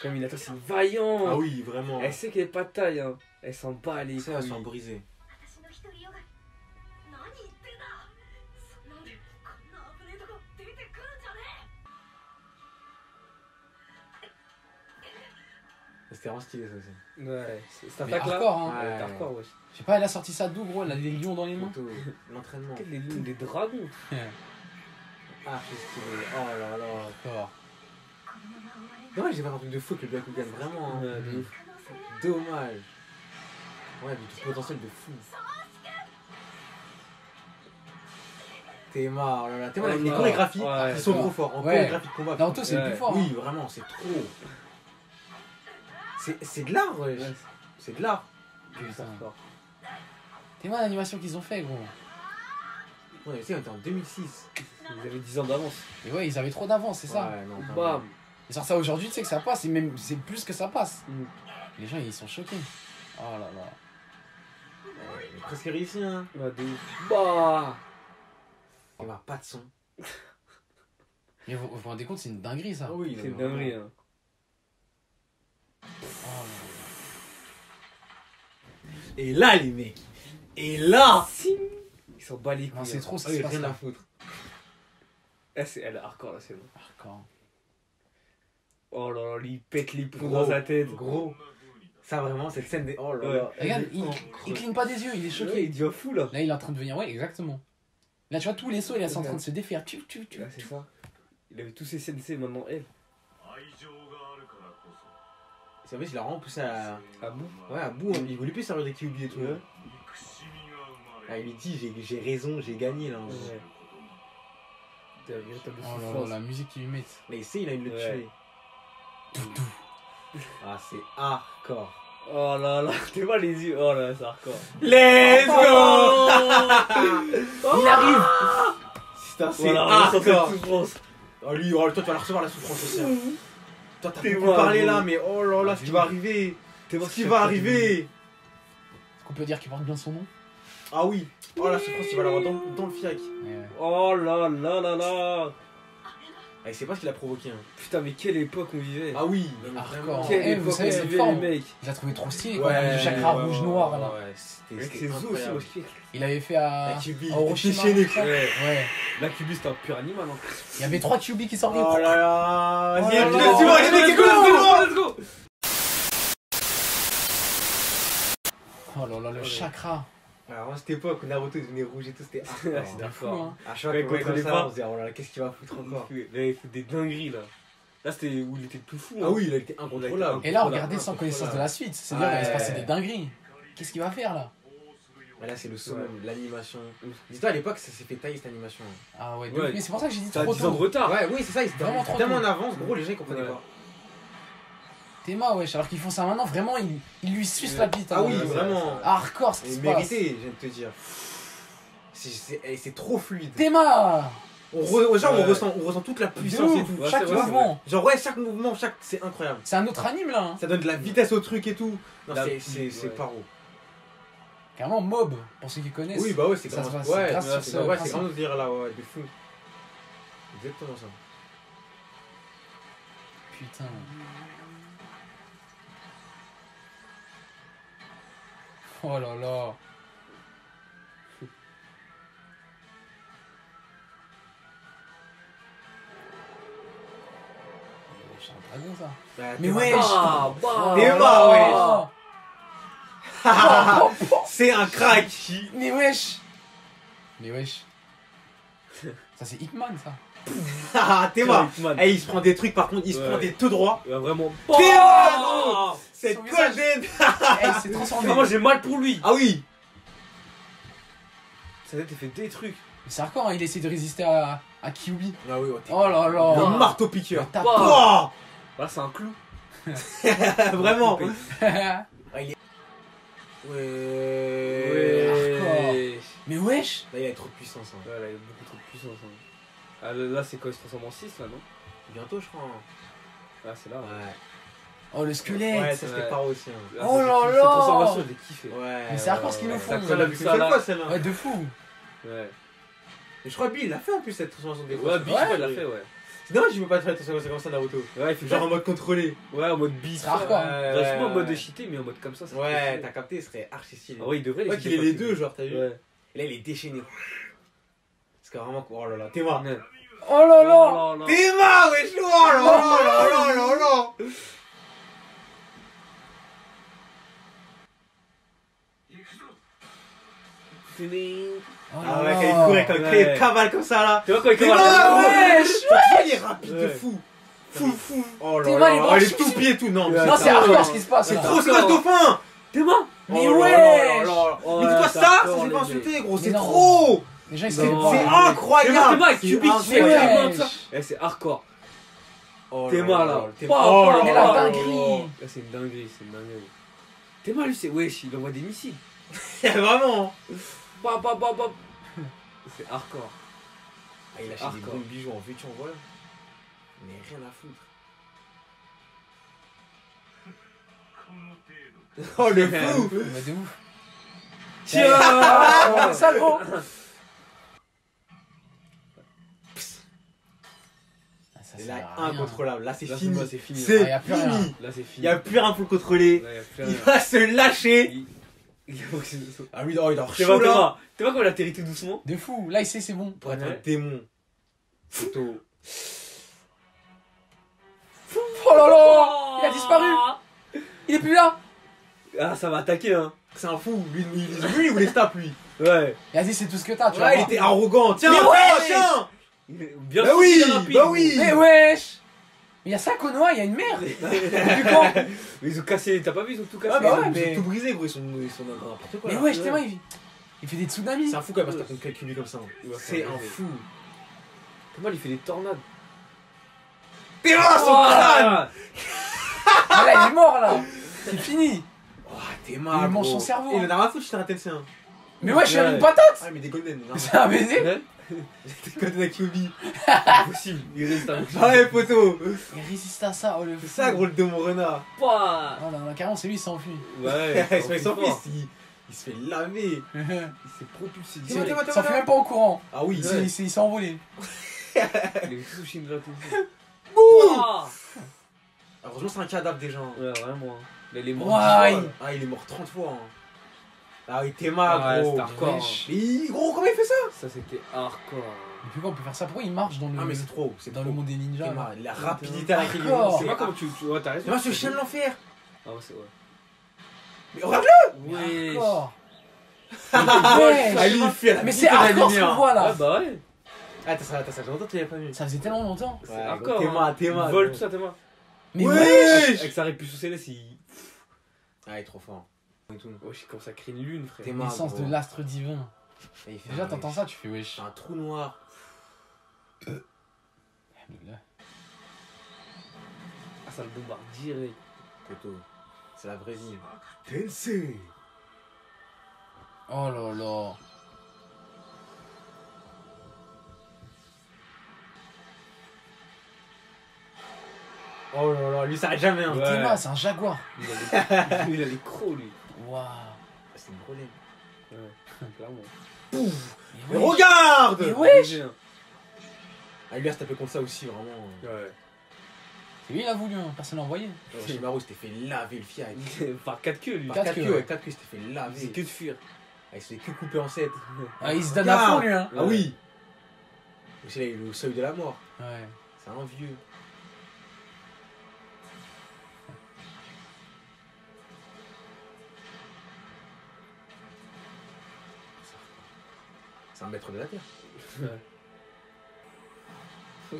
Comme Hinata, c'est une vaillante. Ah oui, vraiment. Elle sait qu'elle est pas de taille, hein. Elle s'en bat les Ça, elles couilles. sont brisées. C'était vraiment stylé ça aussi. Ouais, cette Mais attaque là. hardcore, hein. Elle est Ouais. hardcore, wesh. Je sais pas, elle a sorti ça d'où, gros? Elle a des lions dans les mains. Photo, l'entraînement. Quel des dragons. Ah, c'est stylé. Oh là là. Hardcore. Dommage, j'ai pas un truc de fou avec le Byakugan, vraiment. Hein. Ouais, de ouf. Dommage. Ouais, mais du potentiel de fou. Théma, oh là là. Théma, Oh les là. chorégraphies, Ouais, ils sont ouais. trop forts. En Ouais. chorégraphie de combat. Naruto, c'est le Ouais. plus fort. Oui, Hein. vraiment, c'est trop. C'est de l'art, ouais. Ouais, C'est de l'art. c'est hardcore. T'es moi l'animation qu'ils ont fait, gros. Ouais, tu sais, on était en 2006. Ils avaient 10 ans d'avance. Et ouais, ils avaient trop d'avance, c'est ça. Ouais, non, quand Bam. même. Ils sortent ça aujourd'hui, tu sais que ça passe, et même c'est plus que ça passe. Mm. Les gens, ils sont choqués. Oh là là. Il est presque réussi, hein. Ouais, de ouf. Bah. Il va pas de son. Mais vous vous rendez compte, c'est une dinguerie ça. Ah oui, C'est une vraiment. dinguerie, hein. Oh là Et là, les mecs. Et là. Ils s'en bat les là. couilles. Non, c'est hein. trop ce Ah qui oui, se passe rien à là. foutre. Elle est hardcore là, c'est bon. Hardcore. Oh là là, il pète les plombs Gros. dans sa tête. Gros. Ça, vraiment, cette scène des. Oh là Ouais. là. Regarde, Elle est il cligne pas des yeux, il est Ouais, choqué. il devient fou là. Là, il est en train de venir, ouais, exactement. Là, tu vois, tous les sauts, il est en train de se défaire. Tu. Là, c'est ça. Il avait tous ses sensei, maintenant elle. 愛情があるからこそ C'est vrai, il a vraiment poussé à. À bout. Ouais, à bout, hein. Il voulait plus servir des Kyuubi et tout. Ouais. 憎しみが生ま Ah, れ il lui dit, j'ai raison, j'ai gagné là. Ouais. T'es un véritable Oh là là, souffrance. la musique qu'ils lui mettent. Mais il sait, il a envie de le Ouais. tuer. Ah, c'est hardcore. Oh là là, t'es pas les yeux. Oh là là, c'est hardcore. Let's go. Il arrive. Putain, c'est Voilà, on ressent hardcore. cette souffrance. Oh, lui, oh, toi, tu vas la recevoir la souffrance aussi. Hein. Toi, t'as T'es beaucoup moi, parlé gros. là, mais oh là là, Ah, ce qui va arriver. T'es Ce qui va arriver. Est-ce qu'on peut dire qu'il porte bien son nom? Ah oui. Oh, la souffrance, il va l'avoir dans le fiac. Ouais. Oh là là là là. Ah, il sait pas ce qu'il a provoqué. Hein. Putain, mais quelle époque on vivait. Ah oui, Hardcore. Quelle Eh, vous époque on savez, cette vivait, forme. les mecs. Je l'ai trouvé trop stylé quand même, du chakra rouge-noir là. Ouais, Avec c'était ses os aussi, incroyable. moi je kiffe. Il avait fait à La QB, à Hiroshima. déchaîné. je crois. Ouais. Ouais. La QB c'était un pur animal. Hein. Il y avait 3 QB qui sortaient. Oh là là, Oh vas-y, là là. let's go, Let's go, let's go. Oh là là, le chakra. Alors à cette époque, Naruto devenait rouge et tout, c'était hardcore. C'était fou, hein. À chaque Ouais, fois qu'on contre voyait les comme ça, pas. on se disait, oh là là, qu'est-ce qu'il va foutre encore? Là, il fait des dingueries là. Là, c'était où il était le plus fou. Ah hein. oui, il a été incontrôlable. Et là, regardez sans connaissance de la suite. C'est-à-dire qu'il va se passer Ouais. des dingueries. Qu'est-ce qu'il va faire là? Mais là, c'est le summum, l'animation. Dis-toi, à l'époque, ça s'est fait tailler cette animation. Ah ouais, Ouais. mais c'est pour ça que j'ai dit Ça a trop 10 ans de tôt. retard. Ouais, oui, c'est ça, ils étaient Vraiment trop tellement en tôt. avance, gros, les gens ils comprenaient Ouais. pas. Théma, wesh, alors qu'ils font ça maintenant, vraiment, ils lui sucent la bite. Ah hein. oui, ouais, vraiment. Hardcore ce qui Et se passe. mérité, je viens de te dire. C'est trop fluide. Théma! Genre, Ouais. on ressent toute la De puissance et ouf, tout. Ouais, chaque c'est vrai, mouvement. Genre, ouais, chaque mouvement, c'est incroyable. C'est un autre anime là. Hein. Ça donne de la vitesse au truc et tout. Non, La- c'est ouais. paro. Carrément Mob, pour ceux qui connaissent. Oui, bah ouais, c'est Ça comme se passe ouais, grâce ouais, sur c'est ce ouais, c'est principe. vraiment de dire là, ouais, de fou. Exactement ça. Putain. Oh là là. C'est un dragon ça. Bah, Mais t'es wesh. Ah, bah. T'es Oh bas, là wesh. là. C'est un crack. Mais wesh. Mais wesh. Ça c'est Hitman ça. Ah, t'es bas. Hitman. Eh, il se prend des trucs par contre, il se Ouais. prend des tout droits. Ouais, vraiment. T'es bas, gros. Cette Son visage. golden. Eh, il s'est transformé. Vraiment, j'ai mal pour lui. Ah oui. Ça tête, il fait des trucs. C'est hardcore, hein, il essaie de résister à Kyuubi. Ah oui, ouais, Oh là là. Le marteau piqueur. Le tape. Oh. Là, c'est un clou. Vraiment. Ouais. Ouais. Mais wesh. Là, il a trop de puissance. Hein. Ouais, là, il y a beaucoup trop de puissance. Hein. Ah, là, c'est quand il se transforme en 6 là, non? Bientôt, je crois. Hein. Ah, c'est là. Ouais. Oh le squelette. Ouais, ça c'était Ouais. paro aussi. Hein. Oh là Cette là. transformation, je l'ai kiffé. Ouais. Mais c'est hardcore ce qu'ils nous font. Ça On colle l'a avec vu ça, une là. fois celle-là. Ouais, de fou. Ouais. Mais je crois que Bill l'a fait en plus cette transformation des fois. Ouais, Bill, il l'a fait, ouais. C'est dommage, il veut pas te faire une transformation comme ça Naruto. Ouais, il fait Genre en mode contrôlé. Ouais, en mode beat. C'est hardcore. Genre, pas en mode cheaté, mais en mode comme ça. ça Ouais, fait t'as capté, ce serait archi stylé. Ah ouais, il devrait les Ouais, qu'il ait les deux, genre, t'as vu. Ouais. Et là, il est déchaîné. Parce que vraiment, oh là là, t'es mort. Ouais. Oh là là. T'es mort, wesh, oh là là là là là. Oh Ah là ouais, quand il là. courait, quand il Ouais. cavale comme ça là. Tu vois quand il T'es commence mort, Ouais. wesh. Il est rapide de Ouais. fou. Fou. Oh T'es là mal, là, il oh, branche il est tout pied et tout. Non, mais Non, c'est hardcore ce qui se passe. c'est là. trop squat au fin. T'es mort. Mais Oh là wesh. là là là. Oh, Mais dis-toi ouais, ça, d'accord, ça c'est les pas mecs. insulté gros, Mais c'est non. trop. Les gens ils se Non. font C'est pas. incroyable. T'es mort, Cubic, Mais tu fais ouais. ça. Eh, c'est hardcore. Oh T'es là mal là là. là, t'es- Bah, oh là Mais là la là dinguerie. Là, c'est une dinguerie, c'est une dinguerie. T'es mal, lui, c'est wesh, il envoie des missiles. là. Vraiment. Bah. C'est hardcore. Ah, il a acheté des Hardcore. bons bijoux en veux-tu en voilà. Mais rien à foutre. Oh le fou. Bah, de ouf. Tiens. Ah, ça gros. Ah, ça Et sert là, à rien. incontrôlable. Là, c'est Là, fini. c'est fini. C'est Ah, y a plus rien. fini. Là, c'est Il fini. n'y a plus rien pour le contrôler. Là, y a plus Il rien. va se lâcher. Il faut que c'est- Ah oui, oh, il dort T'es chaud là. vois comment il atterrit tout doucement? De fou. Là il sait c'est bon. Pour être Ouais. un démon. Photo. Oh là là. Il a disparu. Il est plus là. Ah, ça va attaquer, hein. C'est un fou. Lui, il voulait stop lui. Ouais. Vas-y c'est tout ce que t'as. Tu Ouais, vas il voir. était arrogant. Tiens, Mais tiens, ouais. tiens. Bien Bah sûr, oui, il est rapide, bah gros. oui. Mais wesh. Mais y'a ça Konoha, il y a une merde. Depuis quand? Mais ils ont cassé, t'as pas vu, ils ont tout cassé. Ah bah ouais, ouais, mais mais- ils ont tout brisé, gros. Ils sont dans n'importe quoi. Mais là. wesh tellement il fait des tsunamis. C'est un fou quand même parce que t'as contre quelqu'un comme ça. Il va C'est faire un rêver. fou. Comment il fait des tornades? T'es mort, son crâne. Ah là il est mort là. C'est fini. Oh, t'es Il mal. mange gros. son cerveau, Et hein. il en a rien à foutre, je t'ai raté le sien. Mais wesh il a Ouais. une patate. Ah, mais des golden. C'est un baiser. Ouais. Des golden à Kyuubi. Impossible, il reste un Ah ouais, poteau. Il résiste à ça. Oh le C'est fou. ça, gros, le démon renard. pas. Oh là là carrément c'est lui il s'enfuit. Ouais, Il se fait son fort. fils. Il se fait laver. Il s'est propulsé T'es moi, Il t'es moi, s'enfuit même pas au courant. Ah oui, Il s'est envolé. Les Tsushinra tout ça. Bouh. Heureusement, c'est un cadavre déjà. Ouais, vraiment. Là, il est mort. Ouais. Ah, il est mort 30 fois. Hein. Ah, il était mal, Ouais, gros. c'était hardcore. Wesh. Mais gros, comment il fait ça? Ça, c'était hardcore. Mais puis quoi, on peut faire ça. Pourquoi il marche dans le, Ah, mais c'est trop. C'est dans trop. le monde des ninjas? Théma, là la rapidité à laquelle il hardcore. est. C'est pas comme tu. Ouais, t'as raison. Théma, ce chien de l'enfer. Ah, ouais, c'est vrai. Mais regarde-le. Ouais. Hardcore. Ah, lui, il fait la Mais vitesse c'est de la hardcore ce lumière. qu'on voit là. Ouais, bah ouais. Ah, ça fait longtemps que tu l'avais pas vu. Ça faisait tellement longtemps. C'est Ouais, hardcore. Théma. Vol, tout ça, Théma. Mais Ouais. wesh. Avec sa répuce céleste, il. Ah, il est trop fort. Et tout. Oh, il commence à créer une lune, frère. Théma, L'essence gros. de l'astre divin. Et il fait Déjà, un t'entends wesh. ça, tu fais wesh. C'est un trou noir. Alhamdoulilah. Ah, ça le bombarde direct. Koto. C'est la vraie vie. Tensei. Oh là là. Oh là là, lui ça arrête jamais. Hein. Ouais. Théma, c'est un jaguar. Il a les crocs, lui. Waouh. C'est une problème. Ouais, clairement. Mais regarde. Mais wesh. Ah, lui a se tapé contre ça aussi, vraiment. Ouais. C'est lui, il a voulu, hein. Personne l'a envoyé. Shimaru s'était fait laver le fiac. Par 4 queues, lui. Par Quatre 4 queues, queues, ouais. ouais, 4 queues, il s'était fait laver. C'est que de fuir. Ah, il s'est que coupé en 7. Ah, il se donne à fond, lui, hein. Ah oui. Aussi là, il est au seuil de la mort. Ouais. C'est un vieux. C'est un maître de la terre. Ouais.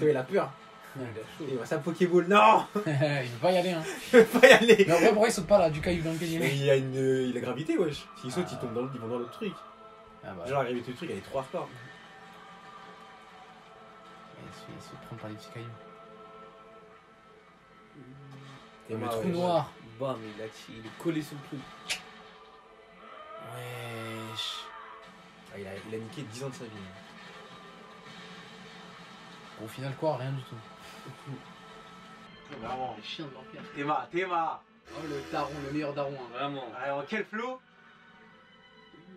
Il a peur. Il a chaud. Il va sa Pokéball. Non. Il veut pas y aller, hein. Il veut pas y aller. Mais en vrai, pourquoi il saute pas là, du caillou dans lequel il Mais est? il a gravité, wesh. S'il saute, il tombe dans ils vont dans l'autre truc. Ah bah. Genre, la gravité du truc, elle est trop hardcore. Il se fait prendre par les petits cailloux. Et Le moi, trou ouais, noir. Bam, il est collé sur le truc. Wesh. Ah, il a niqué 10 ans de sa vie. Au final, quoi? Rien du tout. Vraiment. Les chiens de l'enfer. Théma. Oh, le daron, le meilleur daron, hein. Vraiment. Alors, quel flow.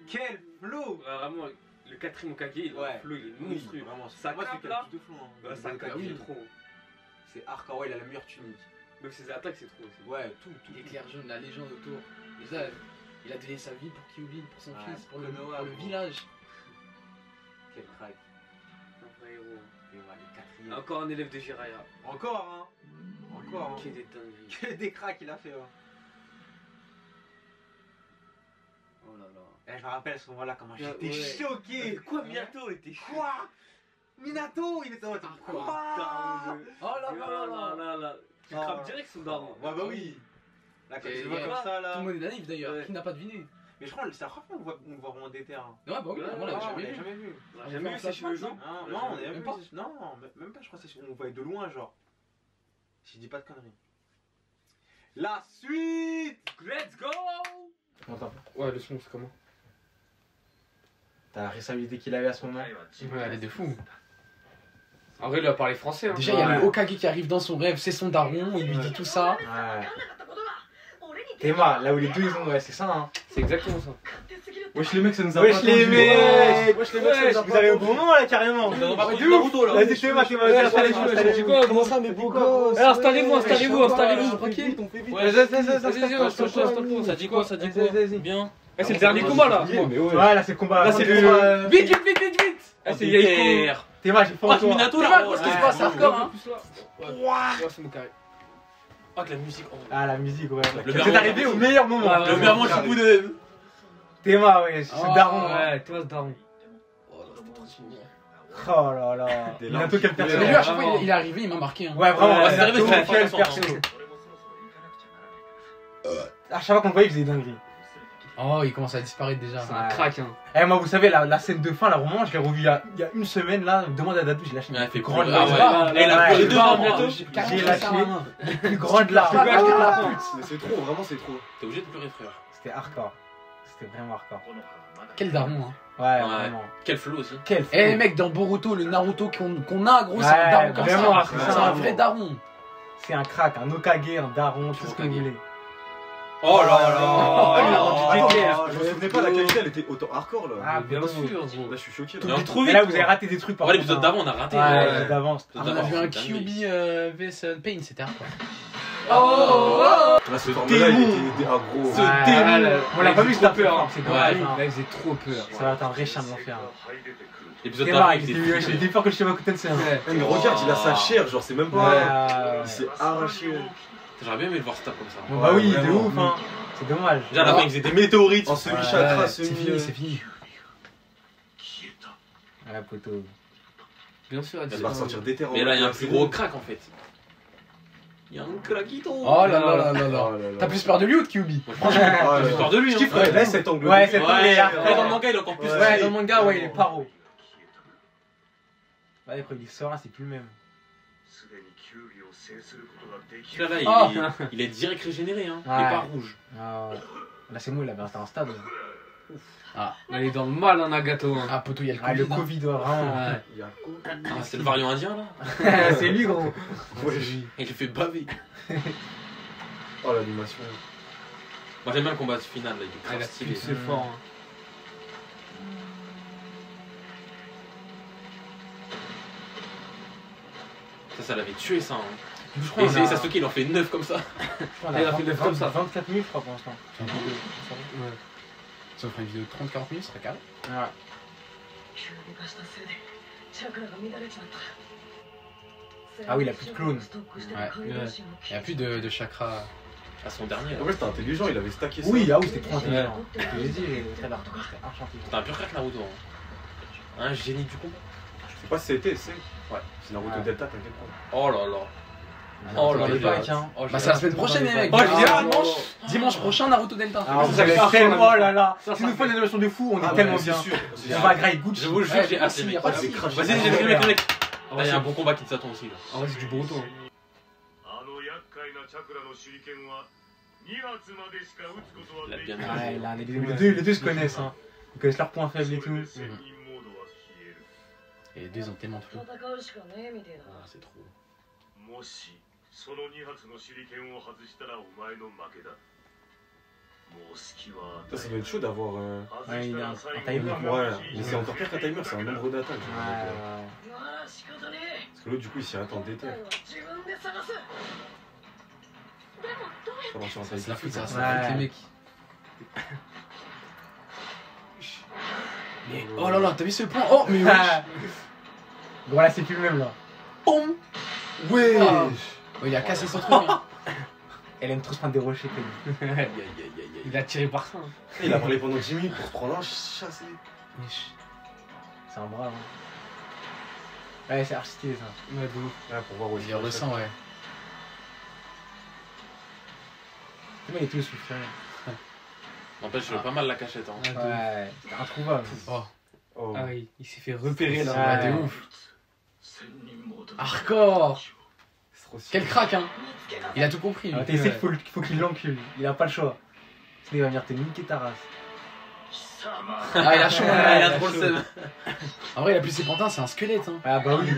Quel flow. Ouais, vraiment, le quatrième Hokage, il Ouais. a un flow, il est monstrueux. Vraiment. Ça moi, cape, c'est là. de flow. Hein. Ouais, ça Donc, cape, oui. il est trop. C'est hardcore, ouais, il a la meilleure tunique. Même ses attaques, c'est trop aussi. Ouais, tout. L'éclair jaune, la légende autour. Déjà, il a donné sa vie pour Kyubin, pour son Ouais, fils, pour le Konoha, pour le gros. village. Quel crack. Un vrai héros. Théma, les quatrièmes. Encore un élève de Jiraiya. Encore, hein. Encore, hein. Qui est des dingueries. Que des cracks il a fait, hein. Oh là là. Et je me rappelle à ce moment-là comment j'étais Ouais. choqué. Quoi, Minato était chaud. Quoi. Minato, il était en mode quoi. Oh là là là là. là. Tu Ah. crapes direct son daron. Ouais, bah oui. Là, quand Et tu le vois ouais. comme ça, Tout là. le monde est naïf d'ailleurs, Ouais. qui n'a pas deviné. Mais je crois que c'est la première fois qu'on le voit vraiment déter. Hein. Ouais, bah oui, Ouais, on l'a ouais, jamais vu. jamais vu. On l'a jamais vu ses cheveux jaunes. Non, Ouais, non, on a même même pas. pas. Non, même pas, je crois que c'est. On le voyait de loin, genre. Si je dis pas de conneries. La suite. Let's go. Attends, Ouais, le son, c'est comment? t'as la responsabilité qu'il avait à ce moment. Ouais, elle est de fou. En vrai, il a parlé français. Hein. Déjà, il y a Ouais. le Hokage qui arrive dans son rêve, c'est son daron, il lui dit tout ça. Ouais. Théma, là où les deux ils ont, ouais, c'est ça, hein. C'est exactement ça. Wesh les mecs, ça nous a Wesh pas les attendu. mecs. Wesh les mecs, ça nous a Vous pas allez au attendu. bon moment là, carrément. Vous avez pas Ouais, pris de ouf. Naruto, là. Vas-y, Théma, installez-vous. Comment ça, mes beaux gosses? Alors, installez-vous, installez-vous. Tranquille. Ouais, vas-y, installe-toi. Ça dit quoi? Ça dit quoi? Vas-y. Bien. C'est le dernier combat là. Ouais, là c'est le combat. Là, c'est le. le- Vite, vite, vite, vite, vite. Ah, c'est Yaiko. Théma, j'ai pas encore. Minato là, qu'est-ce qui se passe, c'est hardcore, hein. Ouais, c'est mon carré. Ah, que la musique. oh. Ah, la musique, ouais. Le C'est Berman, arrivé au meilleur moment. Ouais, le Berman Shippuden. Théma, ouais, c'est Oh, daron. Ouais, toi, ce daron. Oh là là. Minato, quel Mais lui, personnage. à chaque fois, il est arrivé, il m'a marqué. Hein. Ouais, vraiment. Ouais, c'est c'est arrivé, Minato, c'est quel très perso. À chaque fois qu'on le voyait, il faisait des dingueries. Oh, il commence à disparaître déjà. C'est un crack, hein. Eh, moi, vous savez, la scène de fin, la roman, je l'ai revue il y a une semaine, là. Demande à Dadou, j'ai lâché. Il a fait grande pleurer. larme. Ah ouais. Et il a Ouais, pleuré deux ans ouais, bientôt. J'ai lâché les plus grandes larmes. Ah, Ah, Mais c'est trop, vraiment c'est trop. T'es obligé de pleurer, frère. C'était hardcore. C'était vraiment hardcore. Quel daron, hein. Ouais, Ouais. vraiment. Quel flow aussi. Quel Eh les fou. mecs, dans Boruto, le Naruto qu'on a, gros, c'est Ouais, un daron comme vraiment, ça. c'est C'est ça, un vraiment. vrai daron. C'est un crack, un Okage, un daron, tout ce que vous Hokage. voulez. Oh là Ah, là. attends, je me souvenais pas, la qualité elle était autant hardcore là. Ah, Bien putain. sûr, Là gros. je suis choqué Mais là. on trop Mais vite. là, vous avez raté des trucs par Ouais, contre. l'épisode d'avant, on a raté. Ouais, l'épisode d'avance. Ah, on a vu un QB vs Pain, c'était hardcore. Là ce forme-là il était ah gros. Ce Ouais, démon. on l'a pas vu, c'était un peu peur. fort, c'est dommage. hein. Là, il faisait trop peur. Ça va être un vrai chien de l'enfer. L'épisode C'est d'avant, marrant, il il était était fort que le Shiba Kuten, c'est un. Mais regarde, il a sa chair, genre c'est même pas. Ouais. Il s'est arraché. J'aurais bien aimé le voir stop comme ça. Bon, bah oui, de vraiment. ouf, hein. C'est dommage. Déjà, à la fin, il faisait des météorites. En semi-chakra, Ouais, c'est semi. fini, c'est fini. Ah, poteau. Bien sûr, Elle va ressortir des terres. Mais là, il y a un plus gros crack en fait. Il y a un craquito. Oh là là là là là. Oh là là. T'as plus peur de lui ou de QB? Moi, franchement, Ah, j'ai peur de lui. Je Hein. kifferais. Là, cet angle. Ouais, cet angle. Ouais, Ouais, dans le manga, il est encore plus. Ouais, dans le manga, ouais, il est paro. Ouais, après, il sort, c'est plus le même. Là, Oh. il est direct régénéré. Hein. Il Ouais. est pas rouge. Ah, là, c'est moi, il avait un stade. Elle est dans le mal, hein, Nagato. Ah, poteau, il y a le Ah, le Covid. Covid, ouais, vraiment. Ouais. Il y a quoi Ah, c'est le variant indien là. C'est lui, gros. Ouais. Il le fait baver. Oh l'animation. Moi, j'aime bien le combat final. Là, il est Elle grave a stylé. c'est fort. Hein. Ça l'avait tué ça. Hein. Je crois Et qu'on a- Sasuke, il en fait 9 comme ça. je crois qu'on Il a fait 9 comme ça. 24 minutes, je crois, pour l'instant. Ça ferait une vidéo de 30-40 minutes, ce serait carré. Ouais. Ah oui, il a plus de clones. Ouais. Il n'y a plus de chakra. À son dernier. Là. En fait, c'était intelligent, il avait stacké ça. Oui, ah oui, c'était trop intelligent. Je te l'ai dit, c'était archi intelligent. T'as un pur crack Naruto. Hein. Un génie du combat. Je sais pas si c'était, c'est. Ouais. C'est Naruto Ouais. Delta, t'inquiète pas. Oh là là. Oh Dans là les là. packs, hein. Oh, Bah, c'est la semaine prochaine, les mecs. Oh, Ah, j'ai- dimanche prochain, Naruto Delta. Alors, vous avez Ça, tellement, ça, oh là là. ça, Si ça, nous font une animation de fou, on est Ah, tellement ouais, bien. c'est sûr. On va grailler Gucci. Je vous jure, Ouais, j'ai hâte, les y a mecs. pas de c'est souci. craché. Vas-y, j'ai les mecs. Là, il y a un bon combat qui s'attend aussi. Là. En vrai, c'est du Boruto. Hein. Il a bien Ouais, aimé. là, les deux se connaissent, hein. Ils connaissent leurs points faibles et tout. Et les deux, ils ont tellement de flow. Ah, c'est trop. もしその2発の手裏剣を外したらお前の負けだもう隙は Ça va être chaud d'avoir. Ouais, il a un timer. Ouais, mais c'est encore pire qu'un timer, c'est un nombre d'attaques. Ouais, Parce que l'autre, du coup, il s'y attend d'été. Ça va sur un C'est la foot, ça, ça. c'est la foot, Ouais. les mecs. Mais oh là là, t'as vu ce point? Oh, mais ouais. wesh. Bon, là, c'est plus le même, là. Boum. Ouais. Ah. Oh, il a cassé son truc. Hein. Elle aime trop se prendre des rochers, comme lui. Il a tiré par ça. Hein. Il a parlé pendant 10 minutes pour se prendre un chassé. C'est un brave, hein. Ouais, c'est archi stylé, ça. Ouais, de ouf. Ouais, pour voir où Il ressent, ouais. Comment il est tout suffisant? N'empêche, pas mal la cachette. Hein. Ouais, de ouf. Ouais, c'était introuvable. Oh, Oh. Ah oui, il s'est fait repérer là. ouais, de Ouais. ouf. Hardcore. C'est trop Quel crack, hein. Il a tout compris, lui. Ah, t'essaies qu'il faut qu'il l'encule. Il a pas le choix. Sinon, il va venir te niquer ta race. Ah, il a chaud. il a trop le seum. En vrai, il a plus ses pantins, c'est un squelette. Hein. Ah, bah oui.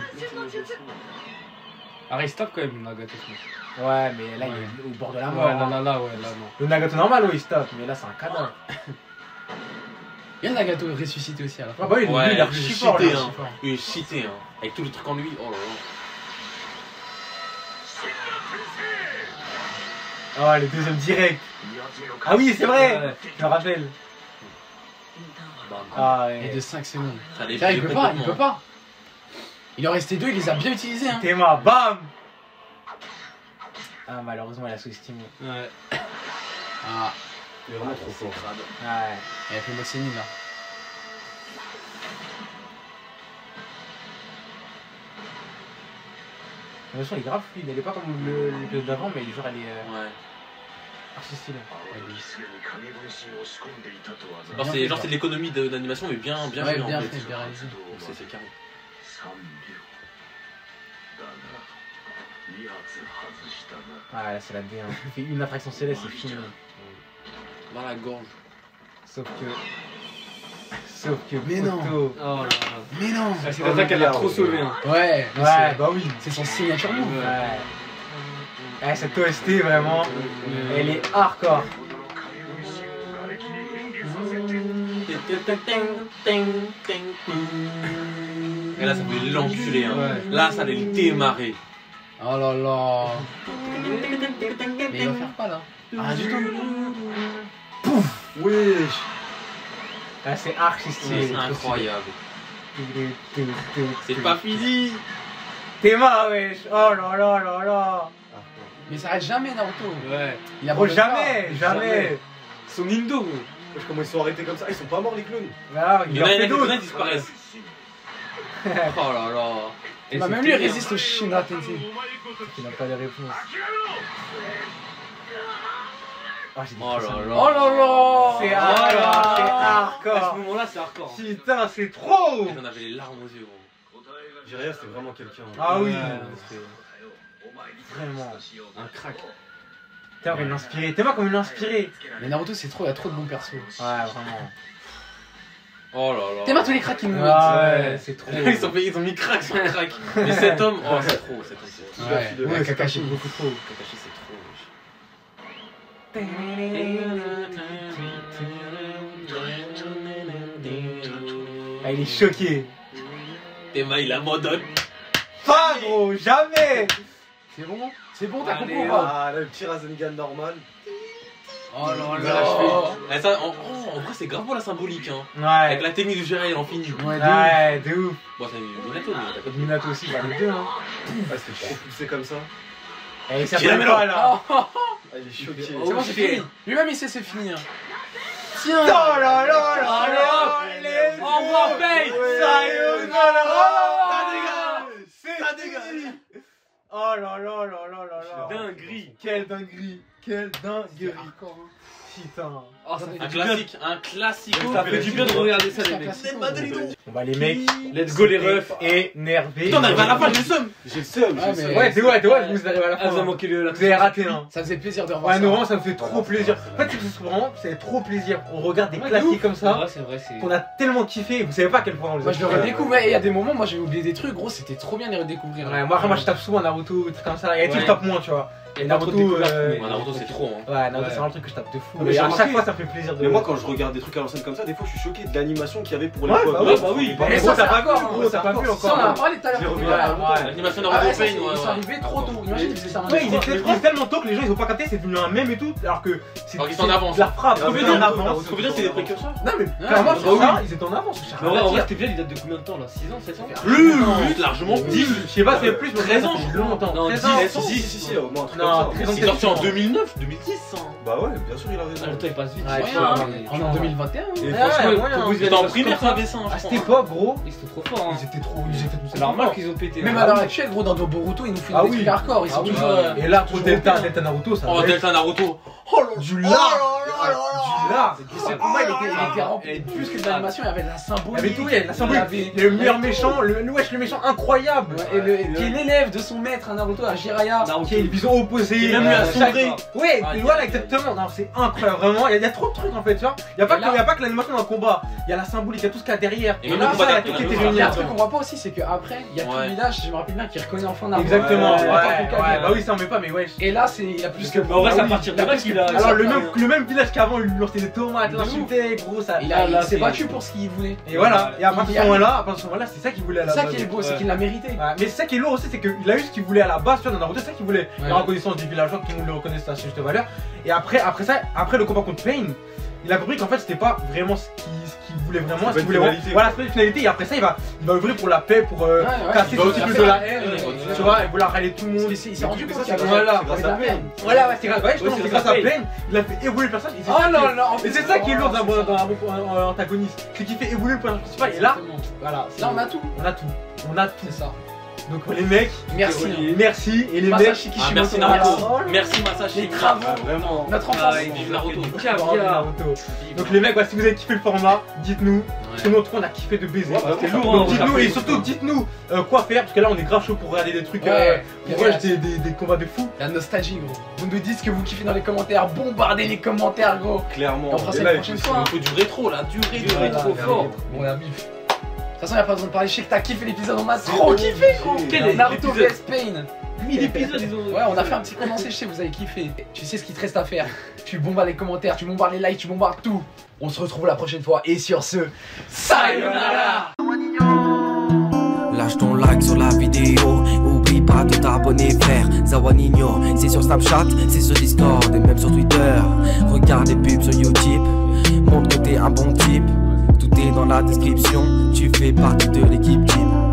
Ah, il stop quand même, Nagato. Ouais, mais là, il est au bord de la mort. Ouais, là, hein. là, là, ouais, là, non. Le Nagato normal, oui, il stop. Mais là, c'est un cadavre. Il y a le Nagato ressuscité aussi à la fin. Ah, bah oui, lui, Ouais, il a il est archi fort, cheaté, là. hein. Il est cheaté, hein. Avec tout le truc en lui. Oh là là. Oh, le deuxième direct. Ah oui, c'est vrai. Je me rappelle. Ah, Et ouais. de 5 secondes. Ça allait Car il peut pas, il complètement. peut pas. Il en restait deux, il les a bien utilisés. Hein. Théma, bam. Ah, malheureusement, il a sous-estimé. Ouais. Ah, Il est vraiment trop fort. Ouais. il a fait le mode sénile là. De toute façon, il est grave fluide. Elle est pas comme l'épisode d'avant, mais genre, elle est Ouais. archi stylée. Non, c'est genre c'est de l'économie d'animation, mais bien Ouais, fait, bien en fait, bien réalisé. C'est carré. Ah, là, c'est la D1. Il fait une attraction céleste, c'est fini. Dans la gorge. Sauf que. Sauf que. Mais non. Poto- Oh là là. Mais non. Ah, cette attaque, elle l'a trop sauvé. Hein. Ouais, mais Ouais, bah oui. c'est son signature move. Ouais. Eh, cette OST, vraiment, elle est hardcore. Et là, ça fait l'enculé. Hein. Ouais. Là, ça allait le démarrer. Oh là là. Mais il va faire quoi là? Ah, du tout. Pouf. Wesh. Ah, c'est archi stylé. C'est incroyable. C'est pas fini. T'es mort, wesh. Oh là là là là. Mais ça arrête jamais Naruto. Ouais. Il a Oh, jamais. Son Indo, gros. Wesh, comment ils sont arrêtés comme ça? Ils sont pas morts les clones. Ah, Il y en a qui disparaissent. Oh là là. Et Bah c'est même lui il terrible. résiste au Shinra Tensei. Il n'a pas les réponses. Ah, j'ai dit Oh ça. là là. Oh là là. C'est Ah, hardcore, c'est à ce hardcore. moment-là, c'est hardcore. Putain, c'est trop. J'en avais les larmes aux yeux, gros. Jiraiya, c'était vraiment quelqu'un. Ah oui. Ouais. Vraiment. Un crack. Putain, on va l'inspirer. T'es moi comme il l'a inspiré. Mais Naruto c'est trop, il y a trop de bons persos. Ouais, vraiment. Oh là là. T'aimes tous les cracks qui nous mettent. Ah ouais, c'est trop. Ils ont mis crack sur crack. Mais cet homme, oh c'est trop, cet homme c'est trop. Ouais, Ouais, Kakashi. beaucoup trop. Kakashi c'est trop. Ah, il est choqué. Tema il abandonne. Pas gros, jamais. C'est bon? C'est bon, t'as Allez, compris ou pas? Ah, là, le petit Rasengan normal. Oh là Là, je fais- Eh, ça, en vrai c'est grave pour la symbolique hein. Avec Ouais. la technique de Jiraiya il en finit. Ouais, Ouais, de ouf. Bon c'est Minato mais t'as pas Minato aussi, bah les deux hein. Ah, c'était trop poussé comme ça. Et il J'ai la s'appelle mélo. pas là. Oh, Ah, il est choqué. c'est bon, c'est fini. Lui-même il sait se finir. Tiens. Oh là là là Allez, là. hop. Let's Au revoir, go. Paye. Sayonara. Ça dégage. C'est Ça dégage. Oh là là là là là là. Dinguerie. Quelle dinguerie. Quelle dinguerie. Hardcore, hein. Putain. Oh, ça fait Un du bien. classique, un classique. Ça fait du bien de regarder ça, les C'est un mecs. classico. Bon bah les mecs, Let's go, les refs. énervés. Putain on arrive à la fin, j'ai le seum. J'ai le seum. Ah, mais- Ouais, vous arrivez à la Ah, vous avez fin. manqué la Vous avez raté hein. Ça faisait plaisir de revoir Ouais, ça. nous vraiment ça me fait trop plaisir. En fait, c'est vraiment, c'est trop plaisir. On regarde des classiques comme ça C'est vrai, c'est. qu'on a tellement kiffé. Vous savez pas à quel point on les a Moi je le kiffés. redécouvre, et il y a des moments, moi j'ai oublié des trucs, gros, c'était trop bien de les redécouvrir. Ouais, moi je tape souvent Naruto, des trucs comme ça. Et tu Ouais. je tape moins, tu vois. Et pas trop de Naruto, découvertes, mais- Ouais, Naruto c'est trop hein. ouais, Naruto Ouais. c'est vraiment un truc que je tape de fou. Mais Et j'ai à remarqué- chaque fois ça me fait plaisir de. Mais moi, quand je regarde des trucs à l'ancienne comme ça, des fois, je suis choqué de l'animation qu'il y avait pour Ouais, l'époque. bah oui, bah oui. Mais Mais gros, ça, t'as c'est pas hardcore, vu, hein. gros, t'as pas vu Ça on en a encore. parlé tout à l'heure. J'ai quand revu on était la- à Naruto. L'animation Ah Naruto ouais, ça, Pain, ils ouais, sont ouais. arrivés trop tôt. Imagine, ils faisaient ça Ouais, ils maintenant. étaient tellement tôt que les gens ils ont pas capté, c'est devenu un mème et tout, alors que c'est Alors qu'ils sont en avance. la frappe, Et ils en fait, étaient en Naruto, avance. Ce qu'on veut dire c'est des précurseurs. Non mais clairement bah sur ça, oui. ils étaient en avance. ça Mais en vrai, rien à dire. c'était bien, il date de combien de temps là? 6 ans, 7 ans? Plus largement 10, je sais pas, c'est plus, mais 13 ans, ça fait je crois. longtemps. Non, 13 10, ans. Si, au moins un truc Non, comme ça. 13 ans. C'est sorti en 2009, 2010 hein. Bah ouais, bien sûr, il a Ah, raison. le temps il passe vite. Ouais, tu Rien, vois, hein. mais- On est en 2021. Et Ouais, franchement, ouais, Faut hein. vous J'étais en primaire comme ça avait ça hein, À je cette crois. époque, gros, Ils étaient trop forts, hein. ils étaient tous. C'est normal qu'ils ont pété. Même hein. à l'heure actuelle, gros, dans Boruto, ils nous filment Ah des oui. trucs hardcore. Ils sont Ah oui. toujours. Et là, pour toujours Delta bien. Naruto, ça Oh va être Delta Naruto. du lard. Du lard. Ce combat, il était rempli. Plus que de l'animation, il y avait de la Il y symbolique. avait tout, il y avait la symbolique. Il y a le meilleur méchant, le méchant incroyable. Ouais, qui est l'élève de son maître, Naruto, à Jiraiya. Qui est le bison opposé. Qui est même lui à sombrer. Ouais, Ah, voilà exactement. Non, c'est incroyable, vraiment. Il y a trop de trucs en fait, tu vois. Il y a pas Et là- que l'animation dans le combat. Il y a la symbolique, il y a tout ce qu'il y a derrière. Et même là, le combat ça, d'après, tout il y en a était un réuni. Il y a un autre. truc qu'on voit pas aussi, c'est qu'après, il y a tout Ouais. le village, je me rappelle bien, qui reconnaît enfin Naruto. Exactement. En Ouais, tant que Hokage. bah oui, ça on met pas, mais wesh. Et là, il y a plus que. Mais en vrai, Ah c'est à oui, partir il y a de là plus qu'il que- a. Alors ça, le même village qu'avant, il lui lançait des tomates, De l'insultait, gros, ça. Il Là, s'est c'est- battu pour ce qu'il voulait. Et voilà. Et à partir Il de y ce a- moment-là, c'est ça qu'il voulait à la C'est ça base. qui est beau, c'est Ouais. qu'il l'a mérité. Ouais, mais c'est ça qui est lourd aussi, c'est qu'il a eu ce qu'il voulait à la base, tu vois, dans Naruto, c'est ça qu'il voulait. Ouais. La reconnaissance des villageois, que tout le monde le reconnaisse à sa juste valeur. Et après le combat contre Pain, il a compris qu'en fait c'était pas vraiment ce qu'il voulait vraiment. C'est Ce qu'il pas voulait une vraiment. finalité. Voilà, c'est pas une finalité. Et après ça, il va œuvrer pour la paix, pour casser Il va ce aussi cycle faire de la la haine. haine. Tu vois, et vouloir rallier tout le monde. Il s'est rendu Mais compte ça, qu'il y c'est avait grâce- il y avait c'est de la grâce à haine. Voilà, ouais, c'est grâce, justement, c'est c'est grâce grâce à à Pain, il a fait évoluer le personnage. Et c'est Oh ça non, qui est- non, en Et plus, c'est ça qui est lourd c'est dans ça. un antagoniste. C'est qu'il fait évoluer le personnage principal. Et là, Exactement. voilà. Là, on a tout. On a tout. On a tout. C'est ça. Donc les mecs, Merci. merci. Et les mecs. Masashi Ah, Kishimoto. merci Naruto. Merci Masashi. Les travaux. Vraiment. Notre enfance. Vive Naruto. Bravo, Naruto. Donc les mecs, voilà, si vous avez kiffé le format, dites-nous. Parce que nous en tout cas on a kiffé de baiser. Ouais, bah, C'était ouais, lourd, Donc hein. dites-nous on a et fait surtout beaucoup. dites-nous quoi faire parce que là on est grave chaud pour regarder des trucs, Ouais, pour ouais, voir des combats de fou. La nostalgie, gros. Vous nous dites ce que vous kiffez dans les commentaires. Bombardez les commentaires, gros. Clairement. Et on fera ça Et la là, prochaine il fois. hein. Il faut du rétro là, du rétro. Voilà, trop la fort. rétro. Bon, la bif. De toute façon, y'a pas besoin de parler. Je sais que t'as kiffé l'épisode. On a trop kiffé, gros. Quel est Naruto l'épisode vs Pain. 1000 épisodes, ils ont. Ouais, on a fait un petit condensé, je sais, vous avez kiffé. Tu sais ce qu'il te reste à faire. Tu bombardes les commentaires, tu bombardes les likes, tu bombardes tout. On se retrouve la prochaine fois. Et sur ce, sayonara. Lâche ton like sur la vidéo, oublie pas de t'abonner frère. Zawanigno, c'est sur Snapchat, c'est sur Discord et même sur Twitter. Regarde les pubs sur YouTube, montre que t'es un bon type. Tout est dans la description, tu fais partie de l'équipe type.